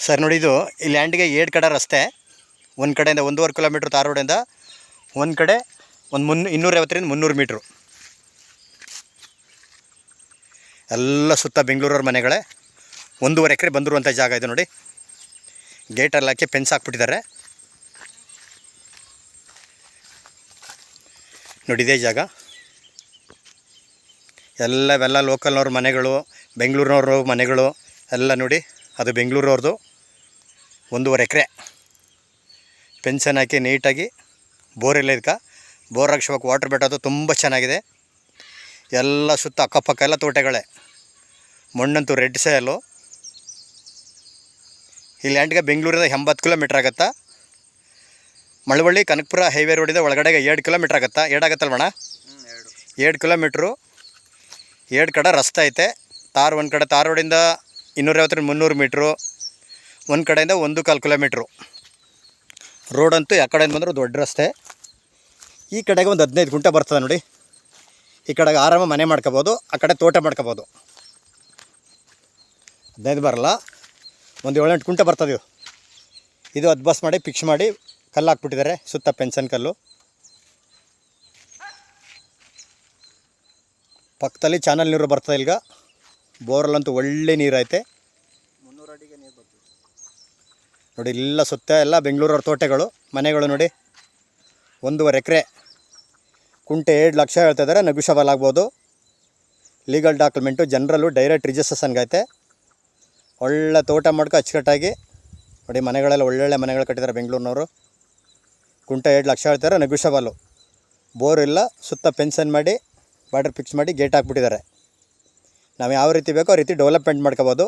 Sir ನೋಡಿ, ಇದು ಈ ಲ್ಯಾಂಡ್ಗೆ 7 ಕಡೆ ರಸ್ತೆ. ಒಂದು ಕಡೆಯಿಂದ 1.5 ಕಿಲೋಮೀಟ್ರ್ ತಾರ್ ರೋಡಿಂದ, ಒಂದು ಕಡೆ ಒಂದು 250ರಿಂದ 300 ಮೀಟ್ರು. ಎಲ್ಲ ಸುತ್ತ ಬೆಂಗಳೂರವ್ರ ಮನೆಗಳೇ. 1.5 ಎಕರೆ ಬಂದಿರುವಂಥ ಜಾಗ ಇದು ನೋಡಿ. ಗೇಟಲ್ಲಿ ಹಾಕಿ ಫೆನ್ಸ್ ಹಾಕ್ಬಿಟ್ಟಿದ್ದಾರೆ ನೋಡಿ. ಇದೇ ಜಾಗ. ಎಲ್ಲವೆಲ್ಲ ಲೋಕಲ್ನವ್ರ ಮನೆಗಳು, ಬೆಂಗಳೂರಿನವ್ರ ಮನೆಗಳು ಎಲ್ಲ ನೋಡಿ. ಅದು ಬೆಂಗಳೂರವ್ರದ್ದು 1.5 ಎಕರೆ. ಫೆನ್ಸನ್ನು ಹಾಕಿ ನೀಟಾಗಿ ಬೋರೆಲ್ಲ ಇದಕ್ಕೆ ಬೋರ್ ಹಾಕ್ಸ್ಬೇಕು. ವಾಟ್ರ್ ಬೆಟ್ಟದು ತುಂಬ ಚೆನ್ನಾಗಿದೆ. ಎಲ್ಲ ಸುತ್ತ ಅಕ್ಕಪಕ್ಕ ಎಲ್ಲ ತೋಟಗಳೇ. ಮಣ್ಣಂತೂ ರೆಡ್ ಸಾಯಲು. ಈ ಲ್ಯಾಂಡ್ಗೆ ಬೆಂಗಳೂರಿಂದ 80 ಕಿಲೋಮೀಟ್ರ್ ಆಗುತ್ತಾ. ಮಳವಳ್ಳಿ ಕನಕಪುರ ಹೈವೇ ರೋಡಿಂದ ಒಳಗಡೆಗೆ 2 ಕಿಲೋಮೀಟ್ರ್ ಆಗುತ್ತಾ. 2 ಆಗುತ್ತಲ್ವಣ? 2 ಕಿಲೋಮೀಟ್ರು. 2 ಕಡೆ ರಸ್ತೆ ಐತೆ. ಒಂದು ಕಡೆ ತಾರ್ ರೋಡಿಂದ 250ರಿಂದ 300 ಮೀಟ್ರು, ಒಂದು ಕಡೆಯಿಂದ 1.25 ಕಿಲೋಮೀಟ್ರು. ರೋಡಂತೂ ಆ ಕಡೆಯಿಂದ ಬಂದರೂ ದೊಡ್ಡ ರಸ್ತೆ. ಈ ಕಡೆಗೆ ಒಂದು 15 ಗುಂಟೆ ಬರ್ತದೆ ನೋಡಿ. ಈ ಕಡೆಗೆ ಆರಾಮ ಮನೆ ಮಾಡ್ಕೋಬೋದು, ಆ ಕಡೆ ತೋಟ ಮಾಡ್ಕೋಬೋದು. 15 ಬರಲ್ಲ, ಒಂದು 7-8 ಗುಂಟೆ ಬರ್ತದೆ. ಇದು ಬಸ್ ಮಾಡಿ ಫಿಕ್ಸ್ ಮಾಡಿ ಕಲ್ಲು ಹಾಕ್ಬಿಟ್ಟಿದ್ದಾರೆ ಸುತ್ತ, ಪೆನ್ಷನ್ ಕಲ್ಲು. ಪಕ್ಕದಲ್ಲಿ ಚಾನಲ್ ನೀರು ಬರ್ತದೆ. ಈಗ ಬೋರಲ್ಲಂತೂ ಒಳ್ಳೆ ನೀರು ಐತೆ. 300 ಅಡಿಗೆ ನೀರು ಬರ್ತದೆ ನೋಡಿ. ಇಲ್ಲ ಸುತ್ತ ಎಲ್ಲ ಬೆಂಗಳೂರವ್ರ ತೋಟಗಳು, ಮನೆಗಳು ನೋಡಿ. 1.5 ಎಕರೆ. ಕುಂಟೆ 7 ಲಕ್ಷ ಹೇಳ್ತಿದ್ದಾರೆ. ನೆಗೋಷಿಯಬಲ್ ಆಗ್ಬೋದು. ಲೀಗಲ್ ಡಾಕ್ಯುಮೆಂಟು, ಜನರಲ್ಲು ಡೈರೆಕ್ಟ್ ರಿಜಿಸ್ಟ್ರೇಷನ್ಗೈತೆ. ಒಳ್ಳೆ ತೋಟ ಮಾಡ್ಕೊ ಅಚ್ಚುಕಟ್ಟಾಗಿ ನೋಡಿ. ಮನೆಗಳೆಲ್ಲ ಒಳ್ಳೊಳ್ಳೆ ಮನೆಗಳು ಕಟ್ಟಿದ್ದಾರೆ ಬೆಂಗಳೂರಿನವರು. ಕುಂಟೆ 7 ಲಕ್ಷ ಹೇಳ್ತಾರೆ. ನೆಗೋಷಿಯಬಲ್ಲು. ಬೋರ್ ಇಲ್ಲ. ಸುತ್ತ ಫೆನ್ಸನ್ ಮಾಡಿ ಬಾರ್ಡರ್ ಫಿಕ್ಸ್ ಮಾಡಿ ಗೇಟ್ ಹಾಕ್ಬಿಟ್ಟಿದ್ದಾರೆ. ನಾವು ಯಾವ ರೀತಿ ಬೇಕೋ ಆ ರೀತಿ ಡೆವಲಪ್ಮೆಂಟ್ ಮಾಡ್ಕೋಬೋದು.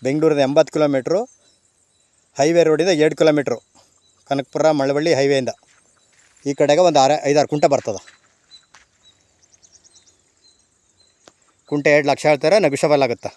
ಬೆಂಗಳೂರಿಂದ 80 ಕಿಲೋಮೀಟ್ರು. ಹೈವೇ ರೋಡಿಂದ 2 ಕಿಲೋಮೀಟ್ರು. ಕನಕಪುರ ಮಳವಳ್ಳಿ ಹೈವೇಯಿಂದ ಈ ಕಡೆಗೆ ಒಂದು 5-6 ಕುಂಟೆ ಬರ್ತದೆ. ಕುಂಟೆ 2 ಲಕ್ಷ ಹೇಳ್ತಾರೆ. ನೆಗೋಷಿಯಬಲ್ ಆಗುತ್ತೆ.